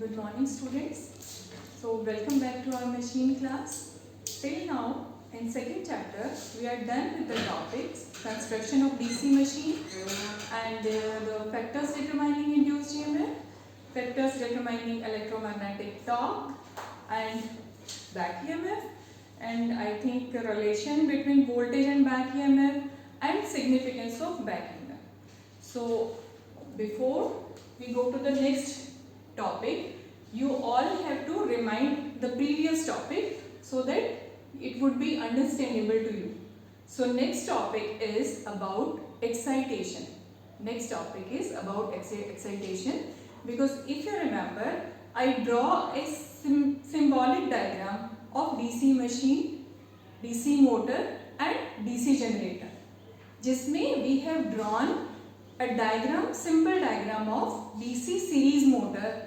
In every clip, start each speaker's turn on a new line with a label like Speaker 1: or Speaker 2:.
Speaker 1: Good morning, students. So welcome back to our machine class. Till now, in second chapter, we are done with the topics construction of DC machine and the factors determining induced EMF, factors determining electromagnetic torque and back EMF, and I think the relation between voltage and back EMF and significance of back EMF. So before we go to the next topic, you all have to remind the previous topic so that it would be understandable to you. So next topic is about excitation. Next topic is about excitation, because if you remember, I draw a symbolic diagram of DC machine, DC motor and DC generator, जिसमें we have drawn a diagram, simple diagram of DC series motor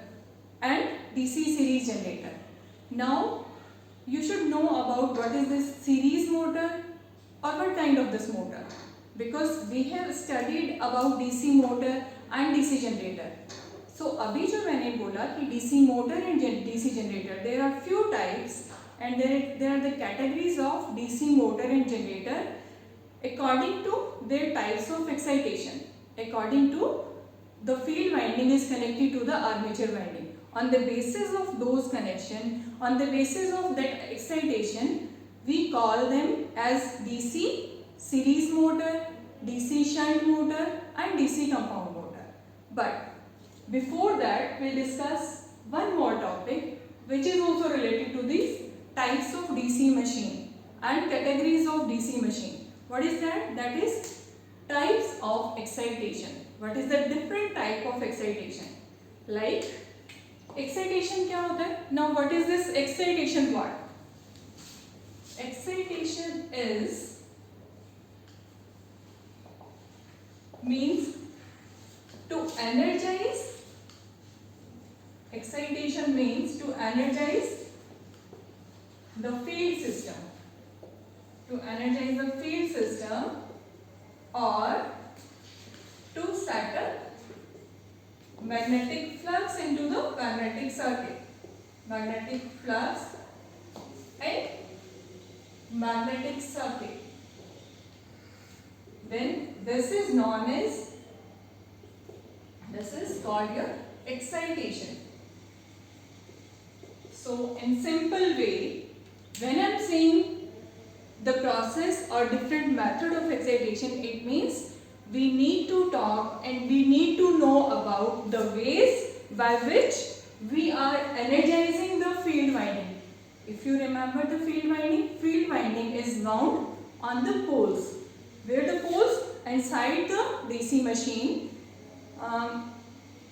Speaker 1: and DC series generator. Now you should know about what is this series motor or what kind of this motor, because we have studied about DC motor and DC generator. So अभी जो मैंने बोला कि DC motor and DC generator, there are few types and there are the categories of DC motor and generator according to their types of excitation. According to the field winding is connected to the armature winding. On the basis of those connection, on the basis of that excitation, we call them as DC series motor, DC shunt motor and DC compound motor. But before that, we'll discuss one more topic which is also related to these types of DC machine and categories of DC machine. What is that? That is types of excitation. What is the different type of excitation? Like excitation क्या होता है? Now what is this excitation part? Excitation means to energize. Excitation means to energize the field system. To energize the field system or to set up magnetic flux into the magnetic circuit. Magnetic flux and magnetic circuit. Then this is known as, this is called your excitation. So in simple way, when I am saying the process or different method of excitation, it means we need to talk and we need to know about the ways by which we are energizing the field winding. If you remember the field winding is wound on the poles. Where the poles? Inside the DC machine.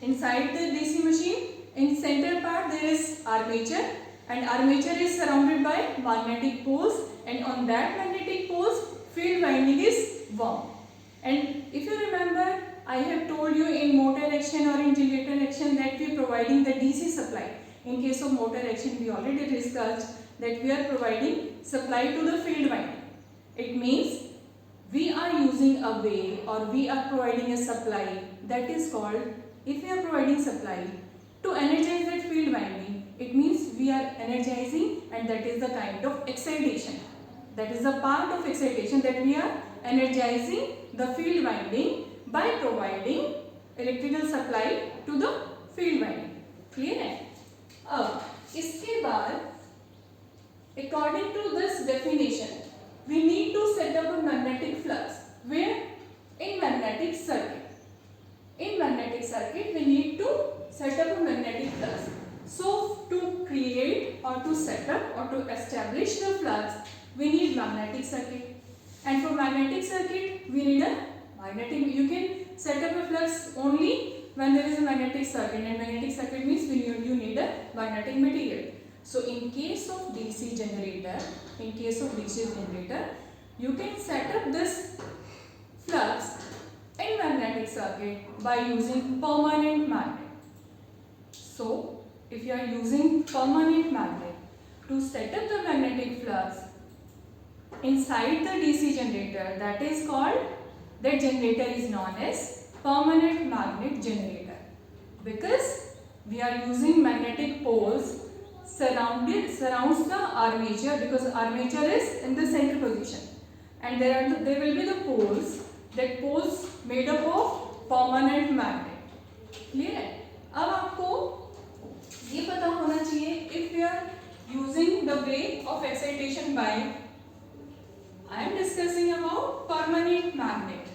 Speaker 1: Inside the DC machine, in center part there is armature, and armature is surrounded by magnetic poles, and on that magnetic poles field winding is wound. And if you remember, I have told you in motor action or in generator action that we are providing the DC supply. In case of motor action, we already discussed that we are providing supply to the field winding. It means we are using a way or we are providing a supply that is called, if we are providing supply to energize that field winding, it means we are energizing, and that is the kind of excitation. That is a part of excitation, that we are energizing the field winding by providing electrical supply to the field winding. Clear है? अब इसके बाद according to this definition, we need to set up a magnetic flux. Where? In magnetic circuit. In magnetic circuit, we need to set up a magnetic flux. So to create or to set up or to establish the flux, we need magnetic circuit. And for magnetic circuit, we need a magnetic. You can set up a flux only when there is a magnetic circuit, and magnetic circuit means you need a magnetic material. So in case of DC generator, you can set up this flux in magnetic circuit by using permanent magnet. So if you are using permanent magnet to set up the magnetic flux inside the DC generator, that is called, that generator is known as permanent magnet generator, because we are using magnetic poles surrounds the armature, because armature is in the center position, and there will be the poles, that poles made up of permanent magnet. Clear है? अब आपको ये पता होना चाहिए, if we are using the way of excitation by, I am discussing about permanent magnet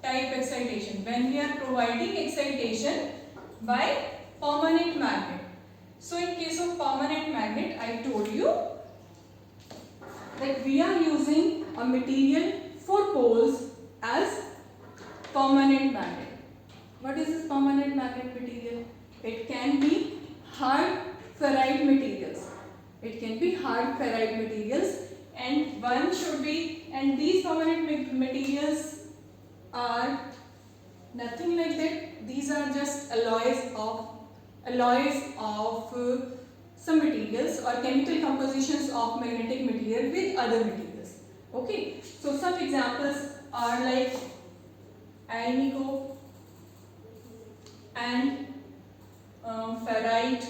Speaker 1: type excitation, when we are providing excitation by permanent magnet. So in case of permanent magnet, I told you that we are using a material for poles as permanent magnet. What is this permanent magnet material? It can be hard ferrite materials. It can be hard ferrite materials, and these permanent materials are nothing like that. These are just alloys of some materials or chemical compositions of magnetic material with other materials. Okay, so some examples are like alnico and ferrite.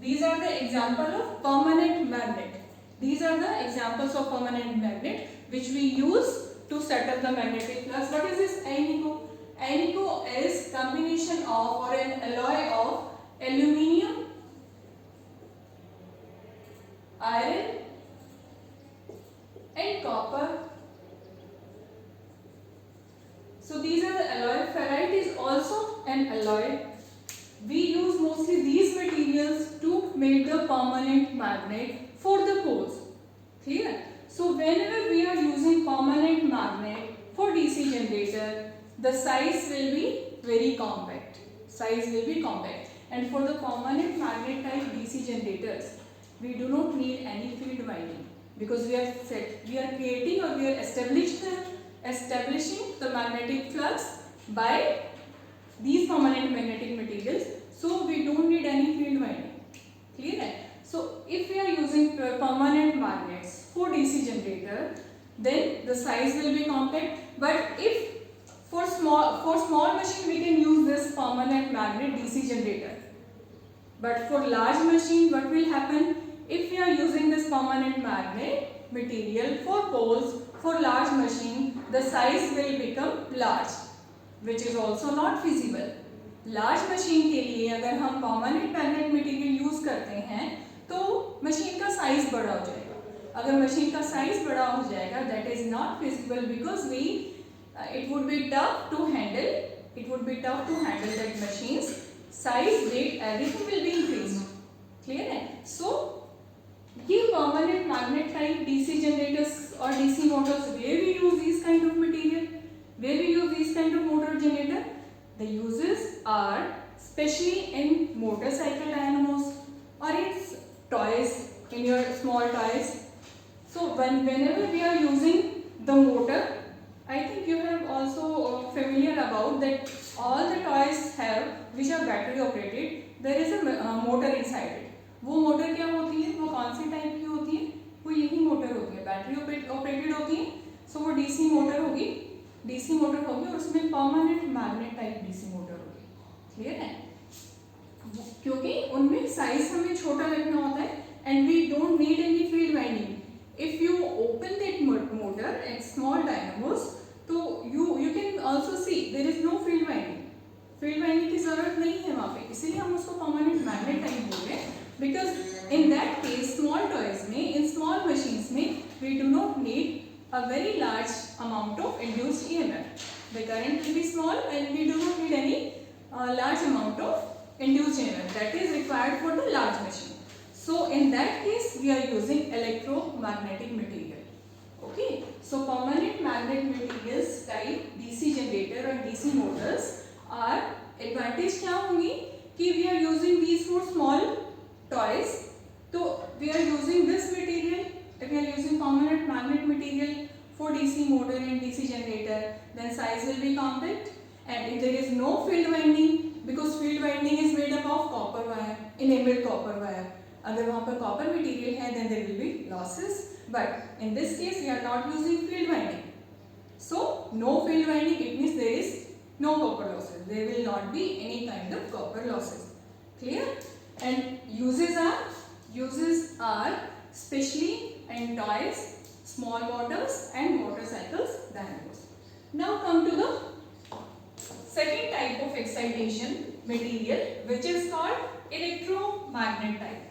Speaker 1: These are the example of permanent magnet. These are the examples of permanent magnet which we use to settle the magnetic flux. What is this alnico? Alnico is combination of or an alloy of aluminium, iron and copper. So these are the alloy. Ferrite is also an alloy. We use mostly these materials to make the permanent magnet for the poles. Clear? So whenever we are using permanent magnet for DC generator, the size will be very compact. And for the permanent magnet type DC generators, we do not need any field winding, because we are creating or we are establishing the magnetic flux by these permanent magnetic materials. So we don't need any field winding. Clear है? So if we are using permanent magnets for DC generator, then the size will be compact. But if for small machine we can use this permanent magnet DC generator. But for large machine, what will happen? If we are using this permanent magnet material for poles for large machine, the size will become large, which is also not feasible. Large machine के लिए अगर हम permanent magnet material use करते हैं तो machine का size बड़ा हो जाएगा. अगर मशीन का साइज बड़ा हो जाएगा, that is not feasible, because it would be tough to handle that machine's size, weight, everything will be increased. Clear है? So ये permanent magnet type DC generators or DC motors, where we use these kind of material, where we use these kind of motor generator, the uses are especially in motorcycle dynamos or in toys, in your small toys. So whenever we are using the motor, I think you have also familiar about that all the toys have which are battery operated, there is a motor inside it. वो motor क्या होती है? वो कौन सी type की होती है? वो यही मोटर होती है, बैटरी ऑपरेटेड होती है. सो वो डीसी मोटर होगी और उसमें permanent magnet type DC motor होगी. क्लियर है? क्योंकि उनमें साइज हमें छोटा रखना होता है and we don't need any field winding. If you open that motor at small dynamos, तो you can also see there is no field winding की जरूरत नहीं है वहाँ पे, इसीलिए हम उसको परमानेंट मैग्नेट टाइप बोल रहे हैं. Because in that case small toys में, इन स्मॉल मशीन्स में, we do not need a very large amount of induced EMF. The current will be small and we do not need any large amount of induced EMF that is required for the large machine. So in that case we are using electromagnetic material. Okay, so permanent magnet materials type DC generator और DC motors are advantage क्या होंगी कि we are using these for small toys. तो we are using this material. If we are using permanent magnet material for DC motor and DC generator, then size will be compact. And if there is no field winding, because field winding is made up of copper wire, enameled copper wire. अगर वहाँ पर copper material है, then there will be losses. But in this case, we are not using field winding. So no field winding, it means there is no copper losses. There will not be any kind of copper losses. Clear? And uses are especially in toys, small motors and motorcycles, dynamos. Now come to the second type of excitation material, which is called electromagnet type.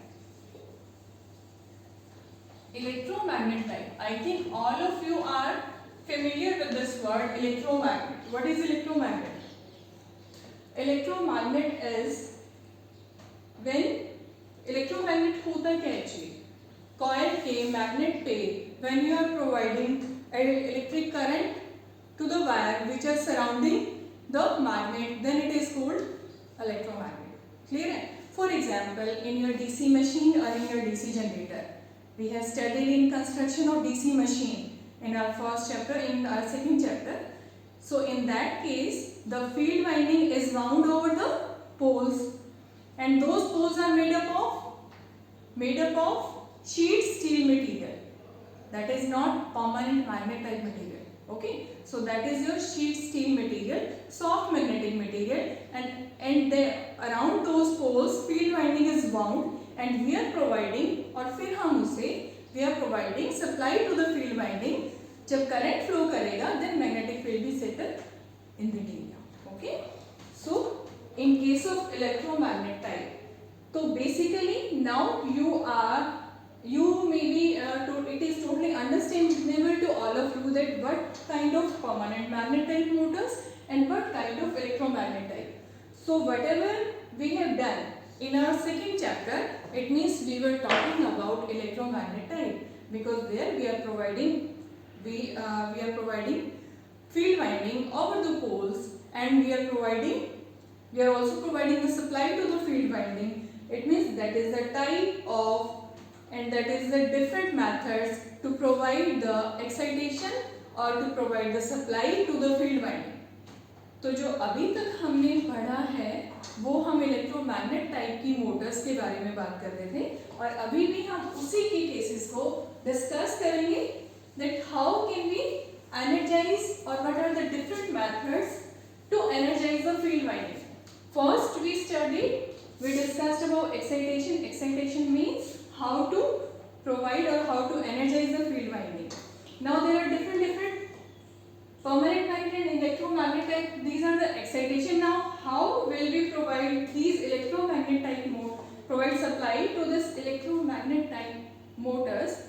Speaker 1: Electromagnet type. I think all of you are familiar with this word electromagnet. What is electromagnet? Electromagnet is when electromagnet होता क्या actually? Coil के magnet पे when you are providing electric current to the wire which are surrounding the magnet, then it is called electromagnet. Clear है? For example, in your DC machine or in your DC generator, we have studied in construction of DC machine in our first chapter, in our second chapter. So in that case, the field winding is wound over the poles, and those poles are made up of sheet steel material. That is not permanent magnet type material. Okay, so that is your sheet steel material, soft magnetic material, and around those poles field winding is wound, and we are providing, और फिर हम उसे we are providing supply to the field winding. जब current flow करेगा, then magnetic field be settled in the area. Okay, so in case of electromagnet type, so basically now you may be it is totally understandable to all of you that what kind of permanent magnet type motors and what kind of electromagnet type. So whatever we have done in our second chapter, it means we were talking about electromagnet type, because there we are providing field winding over the poles, and we are also providing the supply to the field winding. It means that is the type of, and that is the different methods to provide the excitation or to provide the supply to the field winding. तो जो अभी तक हमने पढ़ा है वो हम electromagnet type की मोटर्स के बारे में बात कर रहे थे, और अभी भी हम उसी के केसेस को डिस्कस करेंगे, that how can we energize or what are the different methods to energize the field winding. First we discussed about excitation. Excitation means how to provide or how to energize the field winding. Now there are different permanent magnet and electromagnet type. These are the excitation. Now how will we provide these electromagnet type provide supply to this electromagnet type motors?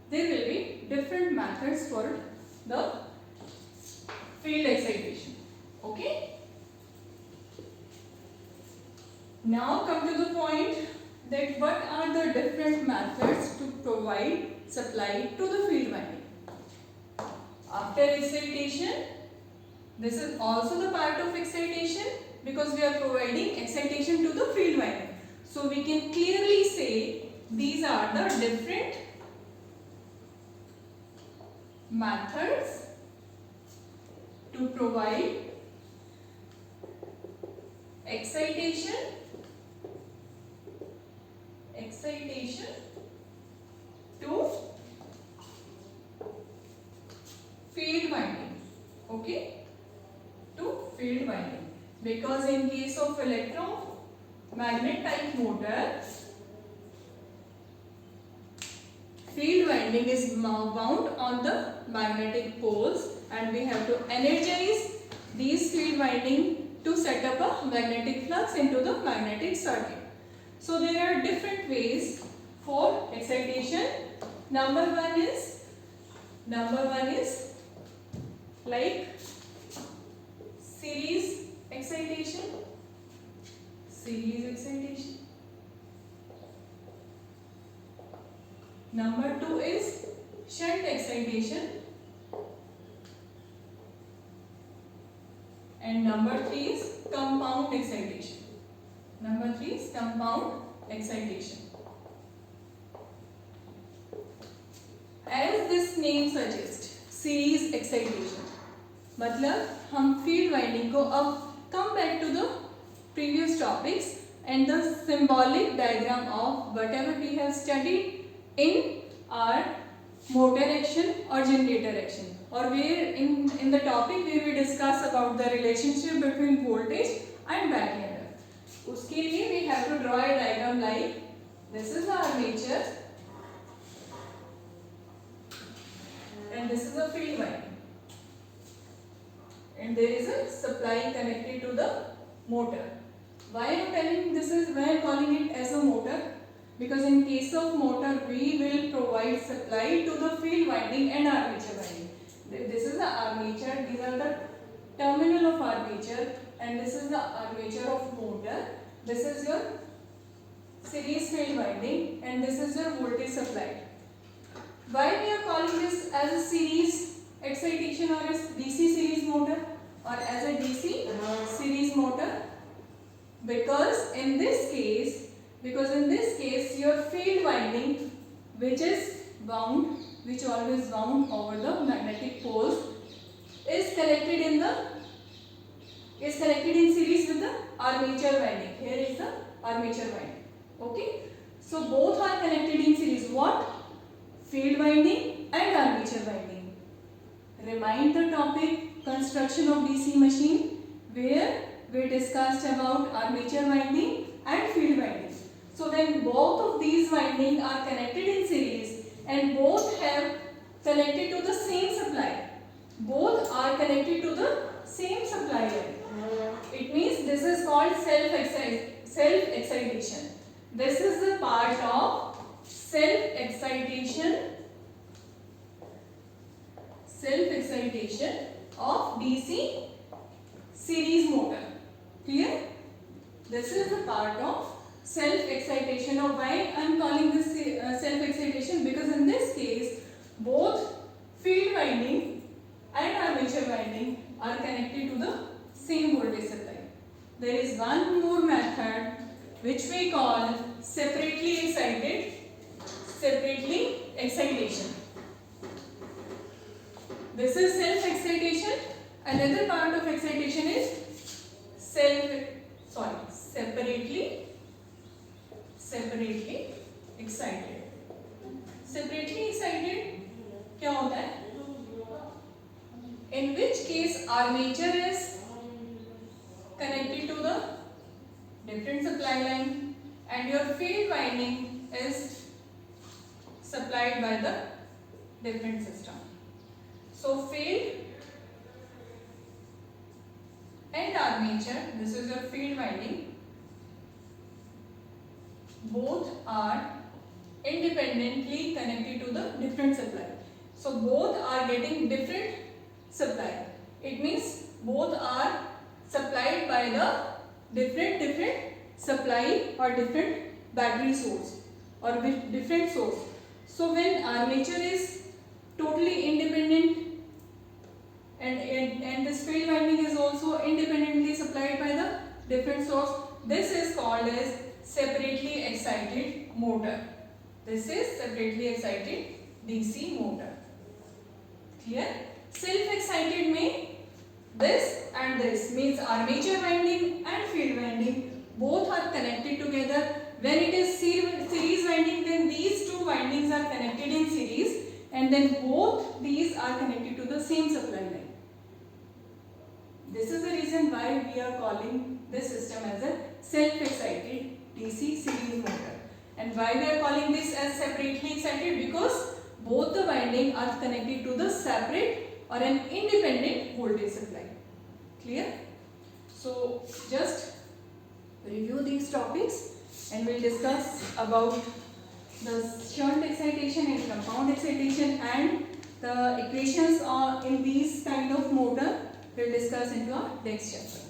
Speaker 1: There will be different methods for the field excitation. Okay. Now come to the point that what are the different methods to provide supply to the field winding. After excitation, this is also the part of excitation, because we are providing excitation to the field winding. So we can clearly say these are the different methods to provide excitation to field winding. Okay, to field winding, because in case of electromagnet type motor, field winding is wound on the magnetic poles, and we have to energize these field winding to set up a magnetic flux into the magnetic circuit. So there are different ways for excitation. Number one is like series excitation. Number two is shunt excitation, and number three is compound excitation. As this name suggests, series excitation, मतलब हम field winding को अब come back to the previous topics and the symbolic diagram of whatever we have studied in our motor action or generator action, or where in the topic where we discuss about the relationship between voltage and back EMF. उसके लिए we have to draw a diagram like this is the armature and this is the field winding, and there is a supply connected to the motor. Why I am telling this is, why I am calling it as a motor? Because in case of motor we will provide supply to the field winding and armature winding. This is the armature, these are the terminal of armature, and this is the armature of motor. This is your series field winding and this is your voltage supply. Why we are calling this as a series excitation or as DC series motor or as a DC series motor? Because in this case your field winding which always wound over the magnetic poles is connected in series with the armature winding. Here is the armature winding. Okay, so both are connected in series. What? Field winding and armature winding. Remind the topic construction of DC machine where we discussed about armature winding and field winding. So when both of these windings are connected in series and both have connected to the same supply, both are connected to the same supply line. It means this is called self-excitation. This is the part of self-excitation of DC series motor. Clear? This is the part of self-excitation. Of why I am calling this self-excitation? Because in this case both field winding and armature winding are connected to the same voltage supply. There is one more method which we call separately excitation. This is self-excitation. Another part of excitation is separately excited. Separately excited क्या होता है? In which case armature is connected to the different supply line and your field winding is supplied by the different system. So field and armature, this is your field winding, both are independently connected to the different supply. So both are getting different supply. It means both are supplied by the different supply or different battery source or with different source. So when armature is totally independent and this field winding is also independently supplied by the different source, this is called as separately excited motor. This is separately excited DC motor. Clear? Self-excited means this and this, means armature winding and field winding both are connected together. When it is series winding, then these two windings are connected in series and then both these are connected to the same supply line. This is the reason why we are calling this system as a self-excited DC series motor. And why we are calling this as separately excited? Because both the windings are connected to the separate or an independent voltage supply. Clear? So just review these topics and we'll discuss about the shunt excitation and compound excitation and the equations in these kind of motor we'll discuss into our next chapter.